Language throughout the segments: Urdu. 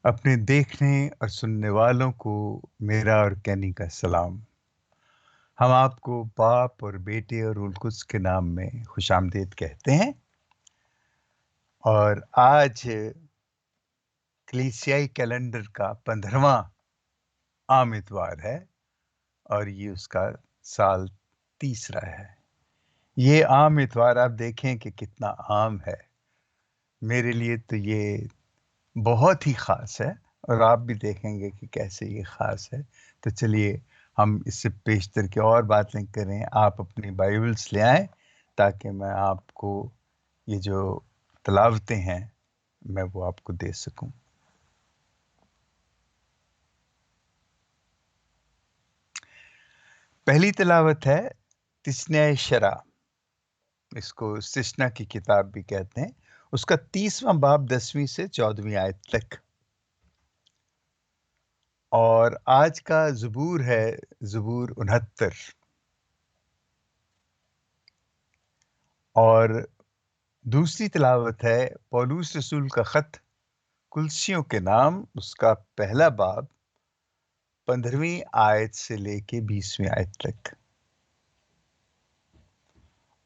اپنے دیکھنے اور سننے والوں کو میرا اور کینی کا سلام۔ ہم آپ کو باپ اور بیٹے اور روح القدس کے نام میں خوش آمدید کہتے ہیں، اور آج کلیسیائی کیلنڈر کا 15واں عام اتوار ہے، اور یہ اس کا سال تیسرا ہے۔ یہ عام اتوار آپ دیکھیں کہ کتنا عام ہے۔ میرے لیے تو یہ بہت ہی خاص ہے، اور آپ بھی دیکھیں گے کہ کیسے یہ خاص ہے۔ تو چلیے ہم اس سے پیشتر کی اور باتیں کریں۔ آپ اپنی بائبلز لے آئیں تاکہ میں آپ کو یہ جو تلاوتیں ہیں میں وہ آپ کو دے سکوں۔ پہلی تلاوت ہے تثنیہ شرع، اس کو استثنا کی کتاب بھی کہتے ہیں، اس کا 30واں باب 10ویں سے 14ویں آیت تک۔ اور آج کا زبور ہے زبور 69، اور دوسری تلاوت ہے پولوس رسول کا خط کلسیوں کے نام، اس کا پہلا باب 15ویں آیت سے لے کے 20ویں آیت تک۔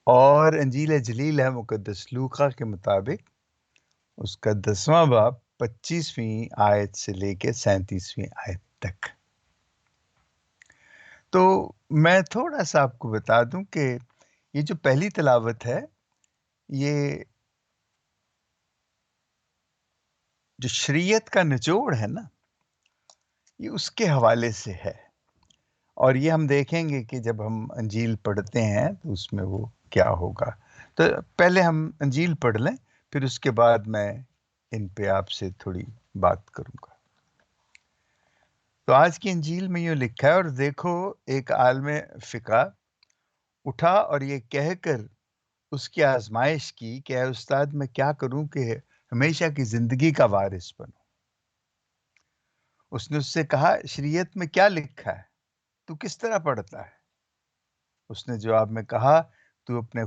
اور انجیل جلیل ہے مقدس لوقا کے مطابق، اس کا 10واں باب 25ویں آیت سے لے کے 37ویں آیت تک۔ تو میں تھوڑا سا آپ کو بتا دوں کہ یہ جو پہلی تلاوت ہے، یہ جو شریعت کا نچوڑ ہے نا، یہ اس کے حوالے سے ہے۔ اور یہ ہم دیکھیں گے کہ جب ہم انجیل پڑھتے ہیں تو اس میں وہ کیا ہوگا۔ تو پہلے ہم انجیل پڑھ لیں، پھر اس کے بعد میں ان پہ آپ سے تھوڑی بات کروں گا۔ تو آج کی انجیل میں یہ لکھا ہے، اور دیکھو ایک عالم فقہ اٹھا اور یہ کہہ کر اس کی آزمائش کی کہ اے استاد، میں کیا کروں کہ ہمیشہ کی زندگی کا وارث بنوں۔ اس نے اس سے کہا، شریعت میں کیا لکھا ہے، تو کس طرح پڑھتا ہے؟ اس نے جواب میں کہا، تو اپنے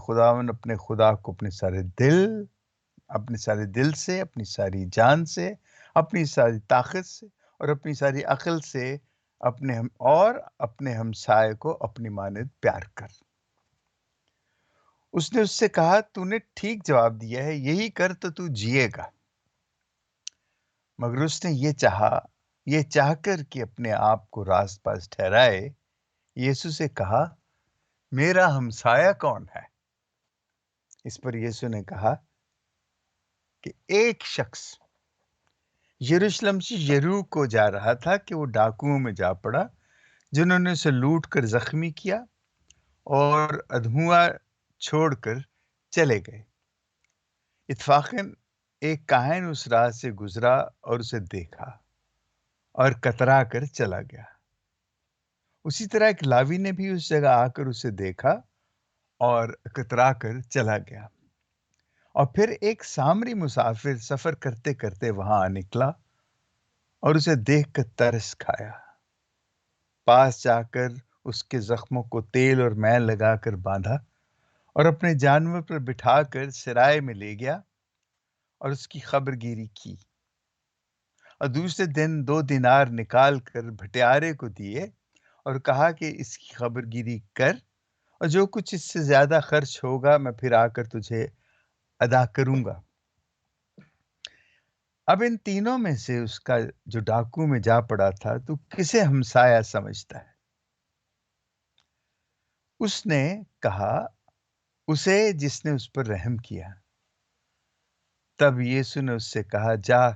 خدا کو اپنے سارے دل سے، اپنی ساری جان سے، اپنی ساری طاقت سے اور اپنی ساری عقل سے اپنے ہمسائے کو اپنی مانند پیار کر۔ اس نے اس سے کہا، تو نے ٹھیک جواب دیا ہے، یہی کر تو تو جیے گا۔ مگر اس نے یہ چاہ کر کہ اپنے آپ کو راست باز ٹھہرائے، یسوع سے کہا، میرا ہمسایہ کون ہے؟ اس پر یسوع نے کہا کہ ایک شخص یروشلم سے یریحو کو جا رہا تھا کہ وہ ڈاکوؤں میں جا پڑا، جنہوں نے اسے لوٹ کر زخمی کیا اور ادھموا چھوڑ کر چلے گئے۔ اتفاقاً ایک کاہن اس راہ سے گزرا اور اسے دیکھا اور کترا کر چلا گیا۔ اسی طرح ایک لاوی نے بھی اس جگہ آ کر اسے دیکھا اور کترا کر چلا گیا۔ اور پھر ایک سامری مسافر سفر کرتے کرتے وہاں نکلا اور اسے دیکھ کر ترس کھایا۔ پاس جا کر اس کے زخموں کو تیل اور مے لگا کر باندھا اور اپنے جانور پر بٹھا کر سرائے میں لے گیا اور اس کی خبر گیری کی۔ اور دوسرے دن 2 دینار نکال کر بھٹیارے کو دیے اور کہا کہ اس کی خبر گیری کر، اور جو کچھ اس سے زیادہ خرچ ہوگا میں پھر آ کر تجھے ادا کروں گا۔ اب ان تینوں میں سے اس کا جو ڈاکو میں جا پڑا تھا، تو کسے ہمسایہ سمجھتا ہے؟ اس نے کہا، اسے جس نے اس پر رحم کیا۔ تب یسوع نے اس سے کہا، جا،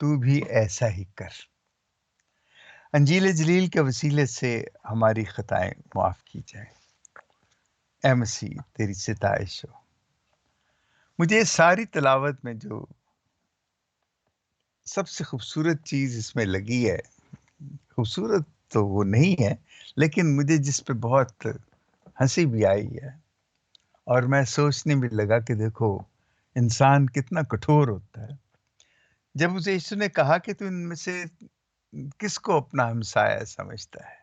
تو بھی ایسا ہی کر۔ انجیل جلیل کے وسیلے سے ہماری خطائیں معاف کی جائیں۔ اے مسیح، تیری ستائش ہو۔ مجھے ساری تلاوت میں جو سب سے خوبصورت چیز اس میں لگی ہے، خوبصورت تو وہ نہیں ہے، لیکن مجھے جس پہ بہت ہنسی بھی آئی ہے، اور میں سوچنے بھی لگا کہ دیکھو انسان کتنا کٹھور ہوتا ہے۔ جب اسے یسوع نے کہا کہ تو ان میں سے کس کو اپنا ہمسایہ سمجھتا ہے،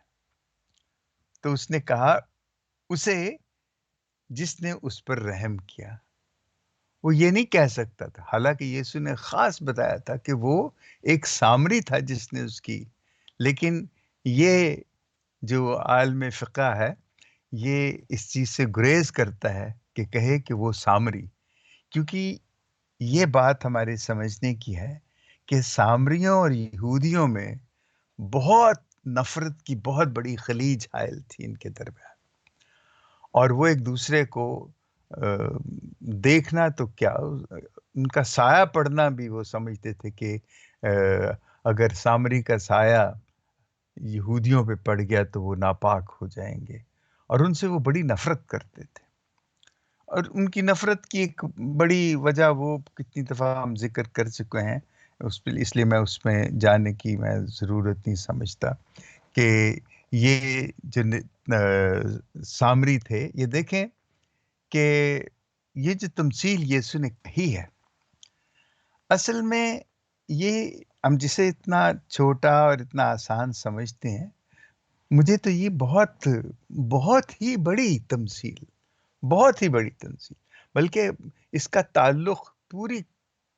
تو اس نے کہا، اسے جس نے اس پر رحم کیا وہ یہ نہیں کہہ سکتا تھا، حالانکہ یسوع نے خاص بتایا تھا کہ وہ ایک سامری تھا جس نے اس کی، لیکن یہ جو عالم فقہ ہے، یہ اس چیز سے گریز کرتا ہے کہ کہے کہ وہ سامری، کیونکہ یہ بات ہمارے سمجھنے کی ہے کہ سامریوں اور یہودیوں میں بہت نفرت کی بہت بڑی خلیج حائل تھی ان کے درمیان، اور وہ ایک دوسرے کو دیکھنا تو کیا، ان کا سایہ پڑنا بھی وہ سمجھتے تھے کہ اگر سامری کا سایہ یہودیوں پہ پڑ گیا تو وہ ناپاک ہو جائیں گے، اور ان سے وہ بڑی نفرت کرتے تھے۔ اور ان کی نفرت کی ایک بڑی وجہ وہ کتنی دفعہ ہم ذکر کر چکے ہیں، اس لیے میں اس میں جانے کی میں ضرورت نہیں سمجھتا کہ یہ جو سامری تھے، یہ دیکھیں کہ یہ جو تمثیل یسوع نے کہی ہے، اصل میں یہ ہم جسے اتنا چھوٹا اور اتنا آسان سمجھتے ہیں، مجھے تو یہ بہت بہت ہی بڑی تمثیل، بہت ہی بڑی تمثیل، بلکہ اس کا تعلق پوری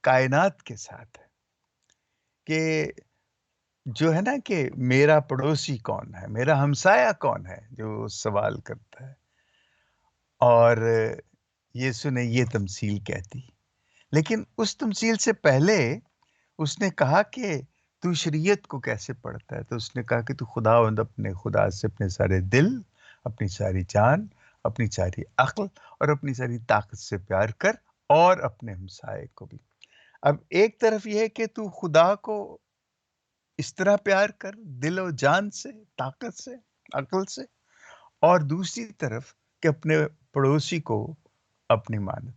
کائنات کے ساتھ ہے، کہ جو ہے نا کہ میرا پڑوسی کون ہے، میرا ہمسایہ کون ہے، جو سوال کرتا ہے، اور یسوع نے یہ تمثیل کہتی، لیکن اس تمثیل سے پہلے اس نے کہا کہ تو شریعت کو کیسے پڑھتا ہے، تو اس نے کہا کہ تو خداوند اپنے خدا سے اپنے سارے دل، اپنی ساری جان، اپنی ساری عقل اور اپنی ساری طاقت سے پیار کر، اور اپنے ہمسائے کو بھی۔ اب ایک طرف یہ ہے کہ تو خدا کو اس طرح پیار کر، دل و جان سے، طاقت سے، عقل سے، اور دوسری طرف کہ اپنے پڑوسی کو اپنی مان۔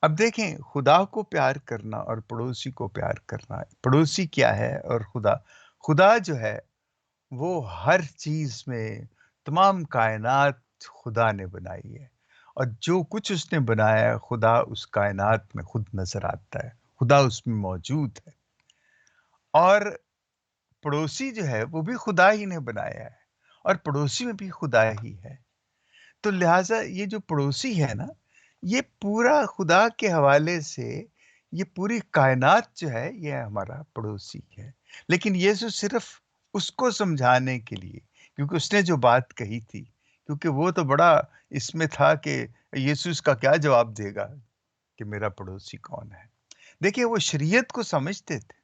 اب دیکھیں، خدا کو پیار کرنا اور پڑوسی کو پیار کرنا، پڑوسی کیا ہے اور خدا، خدا جو ہے وہ ہر چیز میں، تمام کائنات خدا نے بنائی ہے، اور جو کچھ اس نے بنایا ہے خدا اس کائنات میں خود نظر آتا ہے، خدا اس میں موجود ہے، اور پڑوسی جو ہے وہ بھی خدا ہی نے بنایا ہے، اور پڑوسی میں بھی خدا ہی ہے۔ تو لہٰذا یہ جو پڑوسی ہے نا، یہ پورا خدا کے حوالے سے یہ پوری کائنات جو ہے یہ ہمارا پڑوسی ہے، لیکن یسوع صرف اس کو سمجھانے کے لیے، کیونکہ اس نے جو بات کہی تھی، کیونکہ وہ تو بڑا اس میں تھا کہ یسوع اس کا کیا جواب دے گا کہ میرا پڑوسی کون ہے۔ دیکھیے، وہ شریعت کو سمجھتے تھے،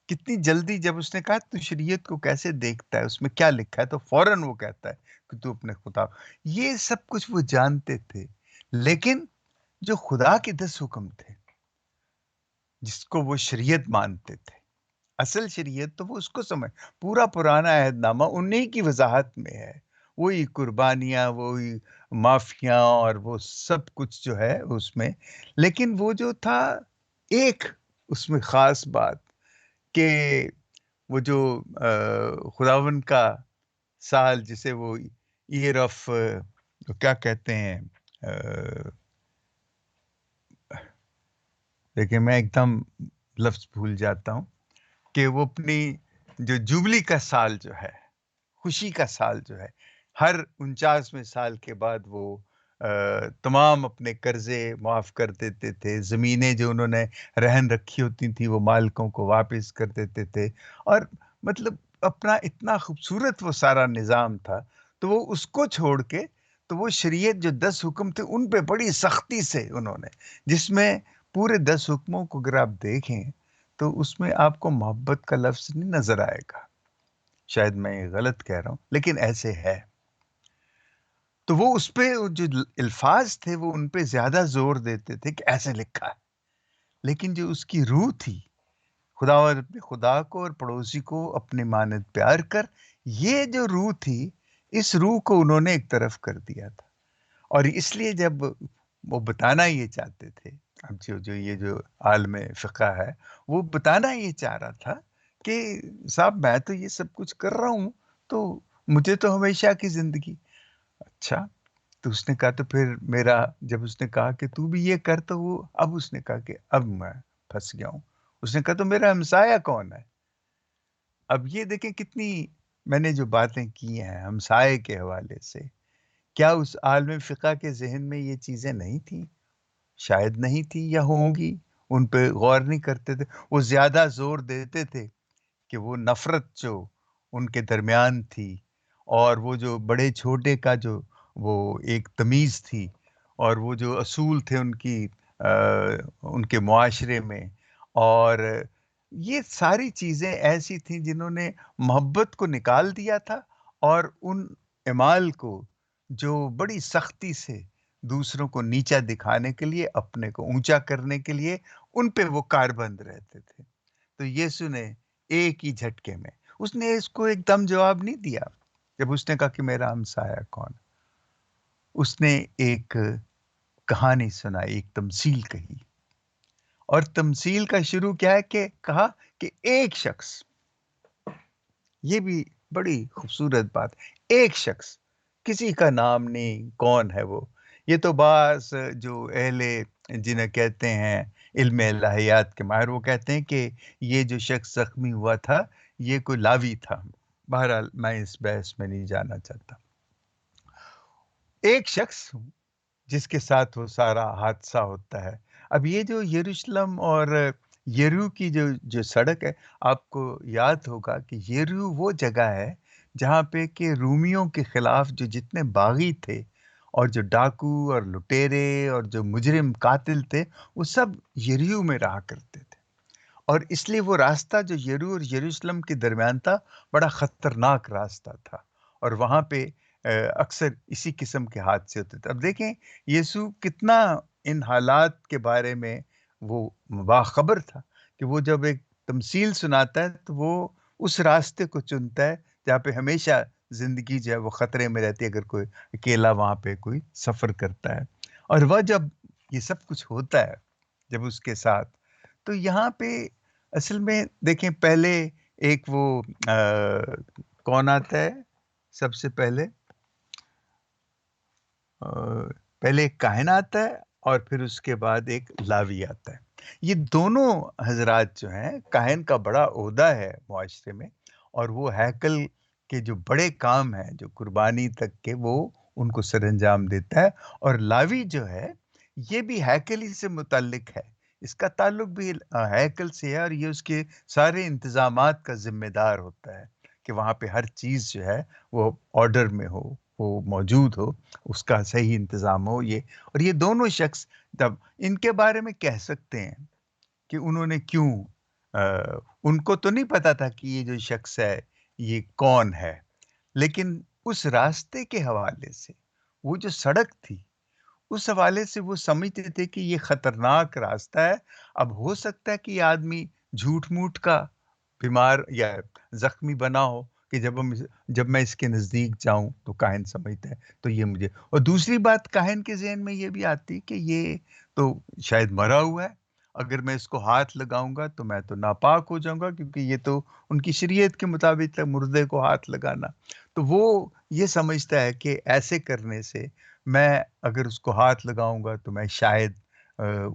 کتنی جلدی جب اس نے کہا تو شریعت کو کیسے دیکھتا ہے، اس میں کیا لکھا ہے، تو فوراً وہ کہتا ہے کہ تو اپنے خدا، یہ سب کچھ وہ جانتے تھے، لیکن جو خدا کے 10 حکم تھے جس کو وہ شریعت مانتے تھے، اصل شریعت تو وہ اس کو سمجھ، پورا پرانا عہد نامہ انہی کی وضاحت میں ہے، وہی قربانیاں، وہی معافیاں، اور وہ سب کچھ جو ہے اس میں، لیکن وہ جو تھا ایک اس میں خاص بات کہ وہ جو خداوند کا سال جسے وہ ایئر آف، کیا کہتے ہیں، لیکن میں ایک دم لفظ بھول جاتا ہوں، کہ وہ اپنی جو جوبلی کا سال جو ہے، خوشی کا سال جو ہے، ہر 49ویں سال کے بعد وہ تمام اپنے قرضے معاف کر دیتے تھے، زمینیں جو انہوں نے رہن رکھی ہوتی تھی وہ مالکوں کو واپس کر دیتے تھے، اور مطلب اپنا اتنا خوبصورت وہ سارا نظام تھا، تو وہ اس کو چھوڑ کے تو وہ شریعت جو 10 حکم تھے ان پہ بڑی سختی سے انہوں نے، جس میں پورے 10 حکموں کو اگر آپ دیکھیں تو اس میں آپ کو محبت کا لفظ نہیں نظر آئے گا، شاید میں غلط کہہ رہا ہوں لیکن ایسے ہے، تو وہ اس پہ جو الفاظ تھے وہ ان پہ زیادہ زور دیتے تھے کہ ایسے لکھا ہے، لیکن جو اس کی روح تھی، خدا اور اپنے خدا کو اور پڑوسی کو اپنے مانند پیار کر، یہ جو روح تھی، اس روح کو انہوں نے ایک طرف کر دیا تھا، اور اس لیے جب وہ بتانا یہ چاہتے تھے، اب جو یہ جو عالم فقہ ہے، وہ بتانا یہ چاہ رہا تھا کہ صاحب میں تو یہ سب کچھ کر رہا ہوں، تو مجھے تو ہمیشہ کی زندگی، اچھا، تو اس نے کہا تو پھر میرا، جب اس نے کہا کہ تو بھی یہ کر، تو وہ اب اس نے کہا کہ اب میں پھنس گیا ہوں، اس نے کہا تو میرا ہمسایہ کون ہے؟ اب یہ دیکھیں کتنی میں نے جو باتیں کی ہیں ہمسائے کے حوالے سے، کیا اس عالم فقہ کے ذہن میں یہ چیزیں نہیں تھیں؟ شاید نہیں تھی یا ہوں گی، ان پہ غور نہیں کرتے تھے. وہ زیادہ زور دیتے تھے کہ وہ نفرت جو ان کے درمیان تھی، اور وہ جو بڑے چھوٹے کا جو وہ ایک تمیز تھی، اور وہ جو اصول تھے ان کی ان کے معاشرے میں، اور یہ ساری چیزیں ایسی تھیں جنہوں نے محبت کو نکال دیا تھا، اور ان اعمال کو جو بڑی سختی سے دوسروں کو نیچا دکھانے کے لیے، اپنے کو اونچا کرنے کے لیے، ان پہ وہ کاربند رہتے تھے. تو یسوع نے ایک ہی جھٹکے میں، اس نے اس کو ایک دم جواب نہیں دیا. جب اس نے کہا کہ میرا ہمسایہ کون، اس نے ایک کہانی سنائی، ایک تمثیل کہی. اور تمثیل کا شروع کیا ہے کہ کہا کہ ایک شخص، یہ بھی بڑی خوبصورت بات، ایک شخص، کسی کا نام نہیں، کون ہے وہ. یہ تو بعض جو اہل جنہیں کہتے ہیں علم الہیات کے ماہر، وہ کہتے ہیں کہ یہ جو شخص زخمی ہوا تھا یہ کوئی لاوی تھا. بہرحال میں اس بحث میں نہیں جانا چاہتا. ایک شخص جس کے ساتھ وہ سارا حادثہ ہوتا ہے. اب یہ جو یروشلم اور یریحو کی جو سڑک ہے، آپ کو یاد ہوگا کہ یریحو وہ جگہ ہے جہاں پہ کہ رومیوں کے خلاف جو جتنے باغی تھے، اور جو ڈاکو اور لٹیرے اور جو مجرم قاتل تھے، وہ سب یریحو میں رہا کرتے تھے. اور اس لیے وہ راستہ جو یریحو اور یروشلم کے درمیان تھا، بڑا خطرناک راستہ تھا، اور وہاں پہ اکثر اسی قسم کے حادثے ہوتے تھے. اب دیکھیں یسوع کتنا ان حالات کے بارے میں وہ باخبر تھا، کہ وہ جب ایک تمثیل سناتا ہے تو وہ اس راستے کو چنتا ہے جہاں پہ ہمیشہ زندگی جو ہے وہ خطرے میں رہتی ہے، اگر کوئی اکیلا وہاں پہ کوئی سفر کرتا ہے. اور وہ جب یہ سب کچھ ہوتا ہے جب اس کے ساتھ، تو یہاں پہ اصل میں دیکھیں پہلے ایک وہ کون آتا ہے سب سے پہلے، پہلے ایک کاہن آتا ہے اور پھر اس کے بعد ایک لاوی آتا ہے. یہ دونوں حضرات جو ہیں، کاہن کا بڑا عہدہ ہے معاشرے میں، اور وہ ہیکل کے جو بڑے کام ہیں، جو قربانی تک کے، وہ ان کو سر انجام دیتا ہے. اور لاوی جو ہے یہ بھی ہیکل ہی سے متعلق ہے، اس کا تعلق بھی ہیکل سے ہے، اور یہ اس کے سارے انتظامات کا ذمہ دار ہوتا ہے کہ وہاں پہ ہر چیز جو ہے وہ آرڈر میں ہو، وہ موجود ہو، اس کا صحیح انتظام ہو. یہ اور یہ دونوں شخص تب ان کے بارے میں کہہ سکتے ہیں کہ انہوں نے کیوں، ان کو تو نہیں پتا تھا کہ یہ جو شخص ہے یہ کون ہے، لیکن اس راستے کے حوالے سے، وہ جو سڑک تھی اس حوالے سے وہ سمجھتے تھے کہ یہ خطرناک راستہ ہے. اب ہو سکتا ہے کہ یہ آدمی جھوٹ موٹ کا بیمار یا زخمی بنا ہو، کہ جب میں اس کے نزدیک جاؤں تو کاہن سمجھتا ہے تو یہ مجھے. اور دوسری بات کاہن کے ذہن میں یہ بھی آتی کہ یہ تو شاید مرا ہوا ہے، اگر میں اس کو ہاتھ لگاؤں گا تو میں تو ناپاک ہو جاؤں گا، کیونکہ یہ تو ان کی شریعت کے مطابق ہے مردے کو ہاتھ لگانا. تو وہ یہ سمجھتا ہے کہ ایسے کرنے سے میں اگر اس کو ہاتھ لگاؤں گا تو میں شاید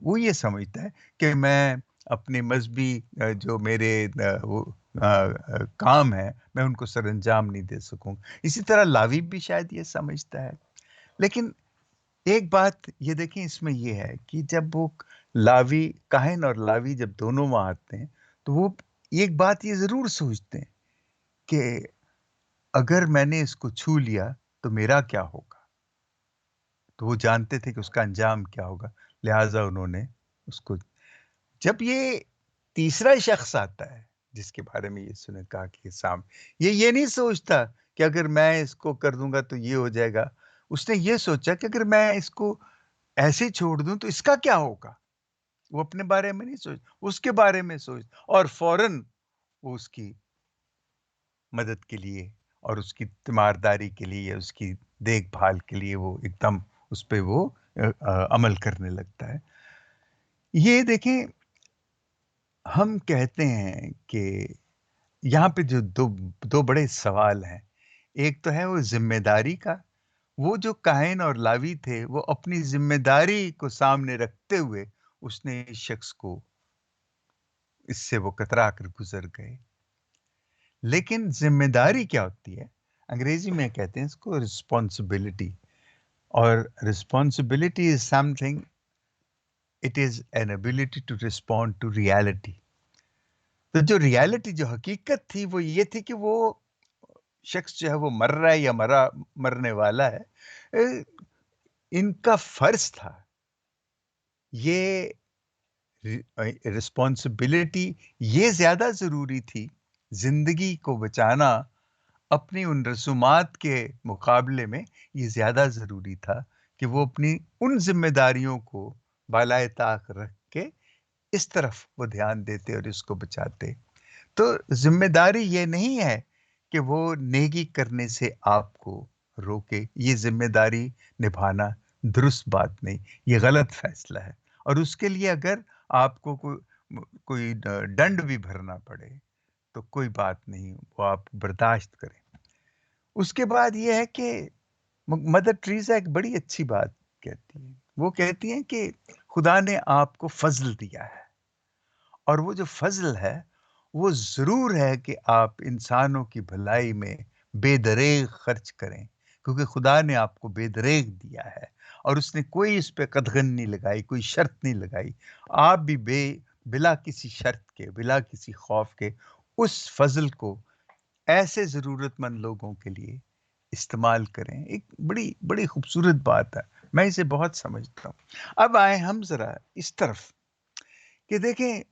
وہ یہ سمجھتا ہے کہ میں اپنے مذہبی جو میرے کام ہے میں ان کو سر انجام نہیں دے سکوں. اسی طرح لاوی بھی شاید یہ سمجھتا ہے. لیکن ایک بات یہ دیکھیں اس میں یہ ہے کہ جب وہ لاوی، کاہن اور لاوی جب دونوں وہاں آتے ہیں تو وہ ایک بات یہ ضرور سوچتے ہیں کہ اگر میں نے اس کو چھو لیا تو میرا کیا ہوگا. تو وہ جانتے تھے کہ اس کا انجام کیا ہوگا، لہٰذا انہوں نے اس کو. جب یہ تیسرا شخص آتا ہے جس کے بارے میں یسوع نے کہا کہ یہ نہیں سوچتا کہ اگر میں اس کو کر دوں گا تو یہ ہو جائے گا. اس نے یہ سوچا کہ اگر میں اس کو ایسے چھوڑ دوں تو اس کا کیا ہوگا. وہ اپنے بارے میں نہیں سوچ، اس کے بارے میں سوچ، اور فوراً وہ اس کی مدد کے لیے اور اس کی تیمارداری کے لیے، اس کی دیکھ بھال کے لیے وہ ایک دم اس پہ وہ عمل کرنے لگتا ہے. یہ دیکھیں ہم کہتے ہیں کہ یہاں پہ جو دو بڑے سوال ہیں، ایک تو ہے وہ ذمہ داری کا. وہ جو کاہن اور لاوی تھے وہ اپنی ذمہ داری کو سامنے رکھتے ہوئے اس نے اس شخص کو، اس سے وہ کترا کر گزر گئے. لیکن ذمہ داری کیا ہوتی ہے؟ انگریزی میں کہتے ہیں اس کو رسپانسبلٹی. اور responsibility is some thing It is an ability to respond to reality. تو جو ریالٹی جو حقیقت تھی وہ یہ تھی کہ وہ شخص جو ہے وہ مر رہا ہے یا مرنے والا ہے. ان کا فرض تھا یہ رسپانسبلٹی، یہ زیادہ ضروری تھی زندگی کو بچانا اپنی ان رسومات کے مقابلے میں. یہ زیادہ ضروری تھا کہ وہ اپنی ان ذمہ داریوں کو بالائے طاق رکھ کے اس طرف وہ دھیان دیتے اور اس کو بچاتے. تو ذمہ داری یہ نہیں ہے کہ وہ نیکی کرنے سے آپ کو روکے. یہ ذمہ داری نبھانا درست بات نہیں، یہ غلط فیصلہ ہے. اور اس کے لیے اگر آپ کو کوئی ڈنڈ بھی بھرنا پڑے تو کوئی بات نہیں، وہ آپ برداشت کریں. اس کے بعد یہ ہے کہ مدر ٹریزا ایک بڑی اچھی بات کہتی ہیں. وہ کہتی ہیں کہ خدا نے آپ کو فضل دیا ہے، اور وہ جو فضل ہے وہ ضرور ہے کہ آپ انسانوں کی بھلائی میں بے دریغ خرچ کریں، کیونکہ خدا نے آپ کو بے دریغ دیا ہے اور اس نے کوئی اس پہ قدغن نہیں لگائی، کوئی شرط نہیں لگائی. آپ بھی بلا کسی شرط کے، بلا کسی خوف کے اس فضل کو ایسے ضرورت مند لوگوں کے لیے استعمال کریں. ایک بڑی بڑی خوبصورت بات ہے، میں اسے بہت سمجھتا ہوں. اب آئیں ہم ذرا اس طرف کہ دیکھیں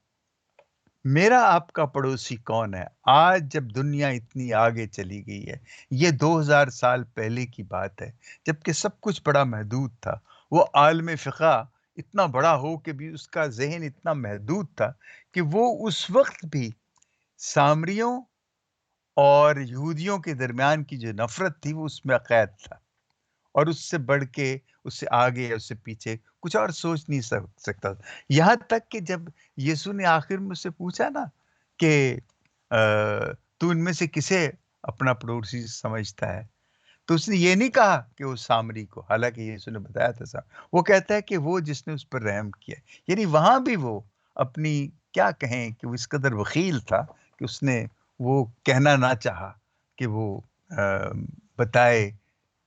میرا آپ کا پڑوسی کون ہے. آج جب دنیا اتنی آگے چلی گئی ہے، یہ 2000 سال پہلے کی بات ہے جبکہ سب کچھ بڑا محدود تھا. وہ عالم فقہ اتنا بڑا ہو کہ بھی اس کا ذہن اتنا محدود تھا کہ وہ اس وقت بھی سامریوں اور یہودیوں کے درمیان کی جو نفرت تھی وہ اس میں قید تھا، اور اس سے بڑھ کے، اس سے آگے، اس سے پیچھے کچھ اور سوچ نہیں سکتا. یہاں تک کہ جب یسوع نے آخر میں اس سے پوچھا نا کہ تو ان میں سے کسے اپنا پڑوسی سمجھتا ہے، تو اس نے یہ نہیں کہا کہ وہ سامری کو، حالانکہ یسوع نے بتایا تھا وہ کہتا ہے کہ وہ جس نے اس پر رحم کیا. یعنی وہاں بھی وہ اپنی کیا کہیں کہ وہ اس قدر بخیل تھا کہ اس نے وہ کہنا نہ چاہا کہ وہ بتائے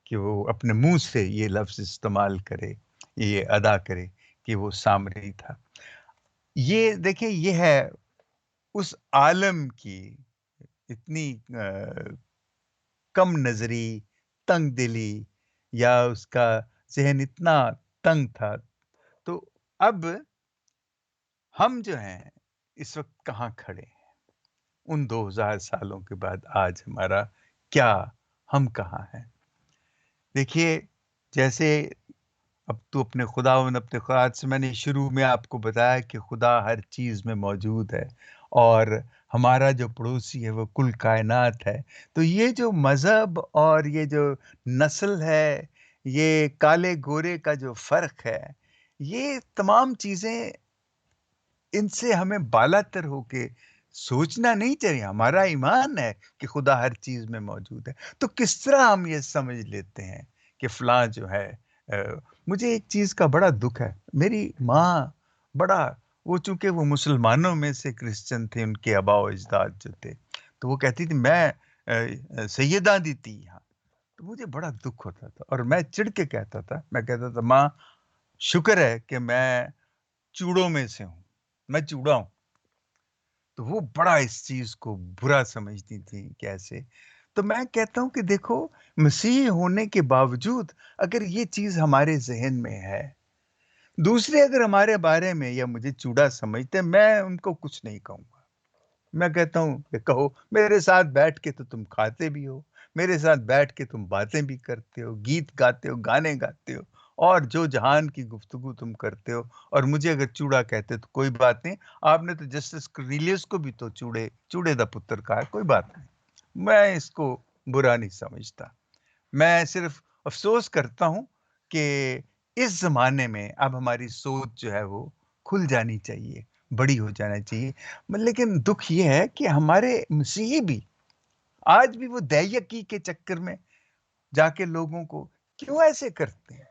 کہ وہ اپنے منہ سے یہ لفظ استعمال کرے، یہ ادا کرے کہ وہ سامری تھا. یہ دیکھیں یہ ہے اس عالم کی اتنی کم نظری، تنگ دلی، یا اس کا ذہن اتنا تنگ تھا. تو اب ہم جو ہیں اس وقت کہاں کھڑے ہیں ان 2000 سالوں کے بعد؟ آج ہمارا کیا، ہم کہاں ہیں؟ دیکھیے جیسے اب تو اپنے خدا سے میں نے شروع میں آپ کو بتایا کہ خدا ہر چیز میں موجود ہے اور ہمارا جو پڑوسی ہے وہ کل کائنات ہے. تو یہ جو مذہب اور یہ جو نسل ہے، یہ کالے گورے کا جو فرق ہے، یہ تمام چیزیں ان سے ہمیں بالا تر ہو کے سوچنا نہیں چاہیے. ہمارا ایمان ہے کہ خدا ہر چیز میں موجود ہے. تو کس طرح ہم یہ سمجھ لیتے ہیں کہ فلاں جو ہے مجھے ایک چیز کا بڑا دکھ ہے. میری ماں بڑا، وہ چونکہ وہ مسلمانوں میں سے کرسچن تھے، ان کے آباء و اجداد جو تھے، تو وہ کہتی تھی میں سیدہ دی تھی یہاں. تو مجھے بڑا دکھ ہوتا تھا اور میں چڑ کے کہتا تھا، میں کہتا تھا ماں شکر ہے کہ میں چوڑوں میں سے ہوں، میں چوڑا ہوں. تو وہ بڑا اس چیز کو برا سمجھتی تھی کیسے. تو میں کہتا ہوں کہ دیکھو مسیح ہونے کے باوجود اگر یہ چیز ہمارے ذہن میں ہے، دوسرے اگر ہمارے بارے میں یا مجھے چوڑا سمجھتے، میں ان کو کچھ نہیں کہوں گا. میں کہتا ہوں کہ کہو، میرے ساتھ بیٹھ کے تو تم کھاتے بھی ہو، میرے ساتھ بیٹھ کے تم باتیں بھی کرتے ہو، گیت گاتے ہو، گانے گاتے ہو، اور جو جہان کی گفتگو تم کرتے ہو، اور مجھے اگر چوڑا کہتے تو کوئی بات نہیں. آپ نے تو جسٹس کرنیلیس کو بھی تو چوڑے دا پتر کہا ہے، کوئی بات نہیں. میں اس کو برا نہیں سمجھتا. میں صرف افسوس کرتا ہوں کہ اس زمانے میں اب ہماری سوچ جو ہے وہ کھل جانی چاہیے، بڑی ہو جانا چاہیے. لیکن دکھ یہ ہے کہ ہمارے مسیحی بھی آج بھی وہ دیکی کے چکر میں جا کے لوگوں کو کیوں ایسے کرتے ہیں.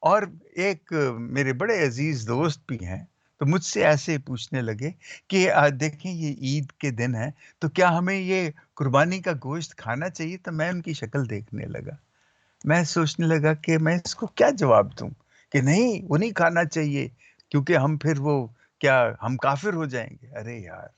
اور ایک میرے بڑے عزیز دوست بھی ہیں، تو مجھ سے ایسے پوچھنے لگے کہ دیکھیں یہ عید کے دن ہے تو کیا ہمیں یہ قربانی کا گوشت کھانا چاہیے. تو میں ان کی شکل دیکھنے لگا، میں سوچنے لگا کہ میں اس کو کیا جواب دوں کہ نہیں وہ نہیں کھانا چاہیے. کیونکہ ہم پھر وہ کیا ہم کافر ہو جائیں گے؟ ارے یار!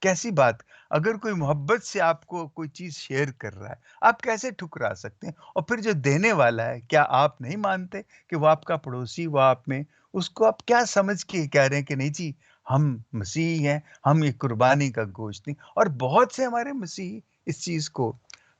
کیسی بات! اگر کوئی محبت سے آپ کو کوئی چیز شیئر کر رہا ہے، آپ کیسے ٹھکرا سکتے ہیں؟ اور پھر جو دینے والا ہے، کیا آپ نہیں مانتے کہ وہ آپ کا پڑوسی، وہ آپ میں اس کو آپ کیا سمجھ کے کہہ رہے ہیں کہ نہیں جی، ہم مسیحی ہیں، ہم یہ قربانی کا گوشت نہیں، اور بہت سے ہمارے مسیحی اس چیز کو،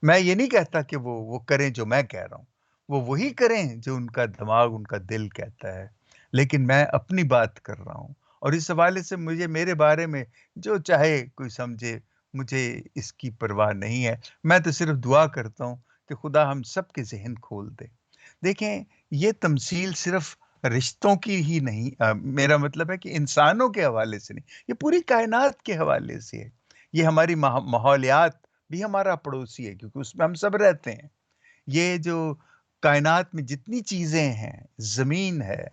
میں یہ نہیں کہتا کہ وہ کریں جو میں کہہ رہا ہوں، وہ وہی کریں جو ان کا دماغ، ان کا دل کہتا ہے، لیکن میں اپنی بات کر رہا ہوں، اور اس حوالے سے مجھے میرے بارے میں جو چاہے کوئی سمجھے، مجھے اس کی پرواہ نہیں ہے۔ میں تو صرف دعا کرتا ہوں کہ خدا ہم سب کے ذہن کھول دے۔ دیکھیں، یہ تمثیل صرف رشتوں کی ہی نہیں، میرا مطلب ہے کہ انسانوں کے حوالے سے نہیں، یہ پوری کائنات کے حوالے سے ہے۔ یہ ہماری ماحولیات بھی ہمارا پڑوسی ہے، کیونکہ اس میں ہم سب رہتے ہیں۔ یہ جو کائنات میں جتنی چیزیں ہیں، زمین ہے،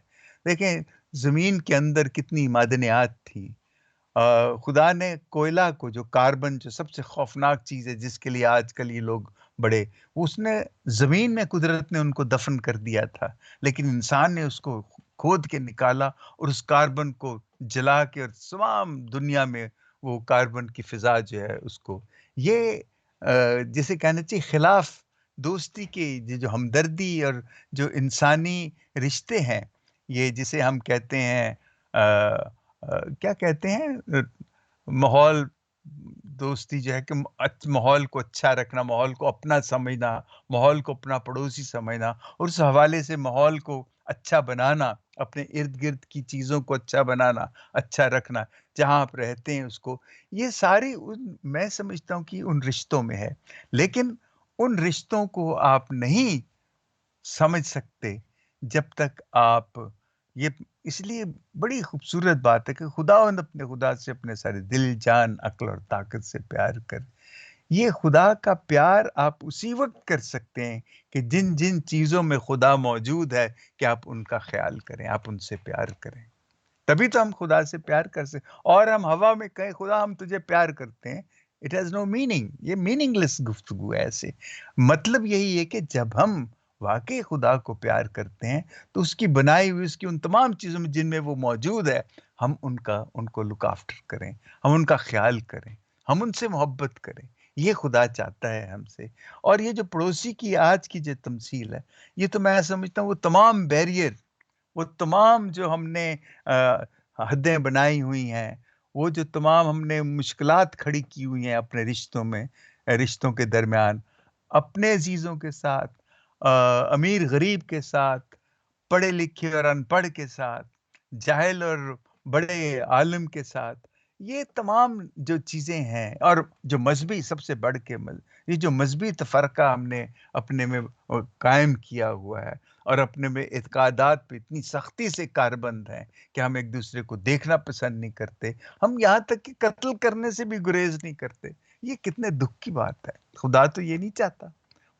دیکھیں زمین کے اندر کتنی معدنیات تھی۔ خدا نے کوئلہ کو، جو کاربن، جو سب سے خوفناک چیز ہے جس کے لیے آج کل یہ لوگ بڑے، اس نے زمین میں قدرت نے ان کو دفن کر دیا تھا، لیکن انسان نے اس کو کھود کے نکالا اور اس کاربن کو جلا کے، اور تمام دنیا میں وہ کاربن کی فضا جو ہے اس کو، یہ جسے کہنا چاہیے خلاف دوستی کے، یہ جو ہمدردی اور جو انسانی رشتے ہیں، یہ جسے ہم کہتے ہیں کیا کہتے ہیں، ماحول دوستی، جو ہے کہ ماحول کو اچھا رکھنا، ماحول کو اپنا سمجھنا، ماحول کو اپنا پڑوسی سمجھنا، اور اس حوالے سے ماحول کو اچھا بنانا، اپنے ارد گرد کی چیزوں کو اچھا بنانا، اچھا رکھنا، جہاں آپ رہتے ہیں اس کو، یہ ساری میں سمجھتا ہوں کہ ان رشتوں میں ہے۔ لیکن ان رشتوں کو آپ نہیں سمجھ سکتے جب تک آپ یہ، اس لیے بڑی خوبصورت بات ہے کہ خداوند اپنے خدا سے اپنے سارے دل، جان، عقل اور طاقت سے پیار کر۔ یہ خدا کا پیار آپ اسی وقت کر سکتے ہیں کہ جن جن چیزوں میں خدا موجود ہے، کہ آپ ان کا خیال کریں، آپ ان سے پیار کریں، تبھی تو ہم خدا سے پیار کر سکتے۔ اور ہم ہوا میں کہیں خدا ہم تجھے پیار کرتے ہیں، اٹ ہیز نو میننگ، یہ میننگ لیس گفتگو ہے ایسے۔ مطلب یہی ہے کہ جب ہم واقعی خدا کو پیار کرتے ہیں، تو اس کی بنائی ہوئی، اس کی ان تمام چیزوں میں جن میں وہ موجود ہے، ہم ان کو لک آفٹر کریں، ہم ان کا خیال کریں، ہم ان سے محبت کریں۔ یہ خدا چاہتا ہے ہم سے۔ اور یہ جو پڑوسی کی آج کی جو تمثیل ہے، یہ تو میں سمجھتا ہوں وہ تمام بیریئر، وہ تمام جو ہم نے حدیں بنائی ہوئی ہیں، وہ جو تمام ہم نے مشکلات کھڑی کی ہوئی ہیں اپنے رشتوں میں، رشتوں کے درمیان، اپنے عزیزوں کے ساتھ، امیر غریب کے ساتھ، پڑھے لکھے اور ان پڑھ کے ساتھ، جاہل اور بڑے عالم کے ساتھ، یہ تمام جو چیزیں ہیں، اور جو مذہبی، سب سے بڑھ کے یہ جو مذہبی تفرقہ ہم نے اپنے میں قائم کیا ہوا ہے، اور اپنے میں اعتقادات پہ اتنی سختی سے کاربند ہیں کہ ہم ایک دوسرے کو دیکھنا پسند نہیں کرتے، ہم یہاں تک کہ قتل کرنے سے بھی گریز نہیں کرتے۔ یہ کتنے دکھ کی بات ہے۔ خدا تو یہ نہیں چاہتا،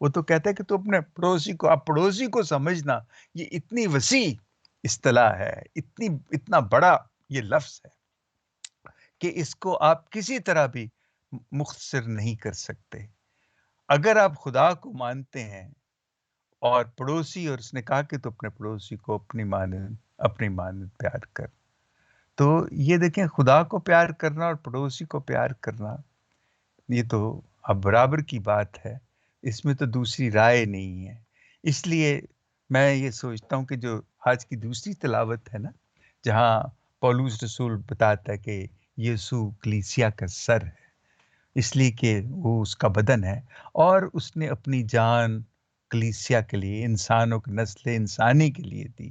وہ تو کہتا ہے کہ تو اپنے پڑوسی کو، آپ پڑوسی کو سمجھنا، یہ اتنی وسیع اصطلاح ہے، اتنا بڑا یہ لفظ ہے کہ اس کو آپ کسی طرح بھی مختصر نہیں کر سکتے۔ اگر آپ خدا کو مانتے ہیں اور پڑوسی، اور اس نے کہا کہ تو اپنے پڑوسی کو اپنی مانند پیار کر، تو یہ دیکھیں، خدا کو پیار کرنا اور پڑوسی کو پیار کرنا، یہ تو اب برابر کی بات ہے، اس میں تو دوسری رائے نہیں ہے۔ اس لیے میں یہ سوچتا ہوں کہ جو آج کی دوسری تلاوت ہے نا، جہاں پولوس رسول بتاتا ہے کہ یسوع کلیسیا کا سر ہے، اس لیے کہ وہ اس کا بدن ہے، اور اس نے اپنی جان کلیسیا کے لیے، انسانوں کی نسل انسانی کے لیے دی۔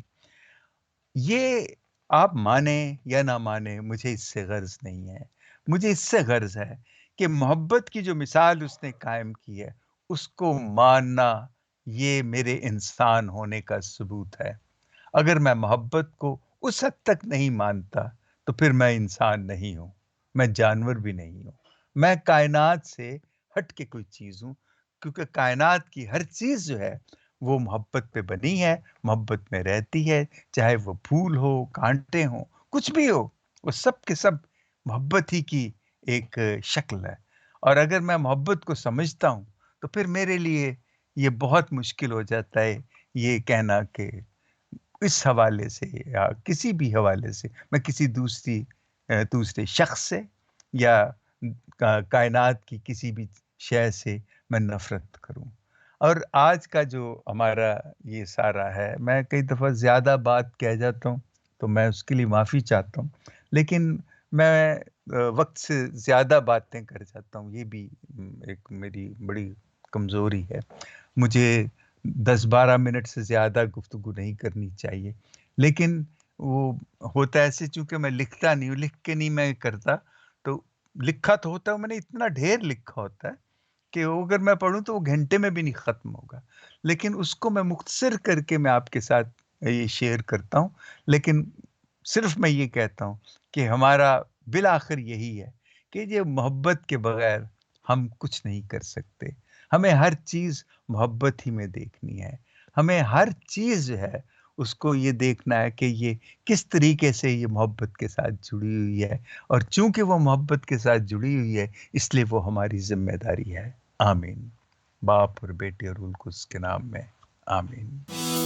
یہ آپ مانیں یا نہ مانیں، مجھے اس سے غرض نہیں ہے۔ مجھے اس سے غرض ہے کہ محبت کی جو مثال اس نے قائم کی ہے، اس کو ماننا، یہ میرے انسان ہونے کا ثبوت ہے۔ اگر میں محبت کو اس حد تک نہیں مانتا، تو پھر میں انسان نہیں ہوں، میں جانور بھی نہیں ہوں، میں کائنات سے ہٹ کے کوئی چیز ہوں، کیونکہ کائنات کی ہر چیز جو ہے وہ محبت پہ بنی ہے، محبت میں رہتی ہے، چاہے وہ پھول ہو، کانٹے ہوں، کچھ بھی ہو، وہ سب کے سب محبت ہی کی ایک شکل ہے۔ اور اگر میں محبت کو سمجھتا ہوں، تو پھر میرے لیے یہ بہت مشکل ہو جاتا ہے یہ کہنا کہ اس حوالے سے یا کسی بھی حوالے سے میں کسی دوسرے شخص سے یا کائنات کی کسی بھی شے سے میں نفرت کروں۔ اور آج کا جو ہمارا یہ سارا ہے، میں کئی دفعہ زیادہ بات کہہ جاتا ہوں تو میں اس کے لیے معافی چاہتا ہوں، لیکن میں وقت سے زیادہ باتیں کر جاتا ہوں، یہ بھی ایک میری بڑی کمزوری ہے۔ مجھے 10-12 منٹ سے زیادہ گفتگو نہیں کرنی چاہیے، لیکن وہ ہوتا ہے ایسے، چونکہ میں لکھتا نہیں ہوں، لکھ کے نہیں میں کرتا، تو لکھا تو ہوتا ہے، میں نے اتنا ڈھیر لکھا ہوتا ہے کہ وہ اگر میں پڑھوں تو وہ گھنٹے میں بھی نہیں ختم ہوگا، لیکن اس کو میں مختصر کر کے میں آپ کے ساتھ یہ شیئر کرتا ہوں۔ لیکن صرف میں یہ کہتا ہوں کہ ہمارا بالآخر یہی ہے کہ یہ محبت کے بغیر ہم کچھ نہیں کر سکتے۔ ہمیں ہر چیز محبت ہی میں دیکھنی ہے، ہمیں ہر چیز جو ہے اس کو یہ دیکھنا ہے کہ یہ کس طریقے سے یہ محبت کے ساتھ جڑی ہوئی ہے، اور چونکہ وہ محبت کے ساتھ جڑی ہوئی ہے اس لیے وہ ہماری ذمہ داری ہے۔ آمین۔ باپ اور بیٹے اور روح القدس کے نام میں آمین۔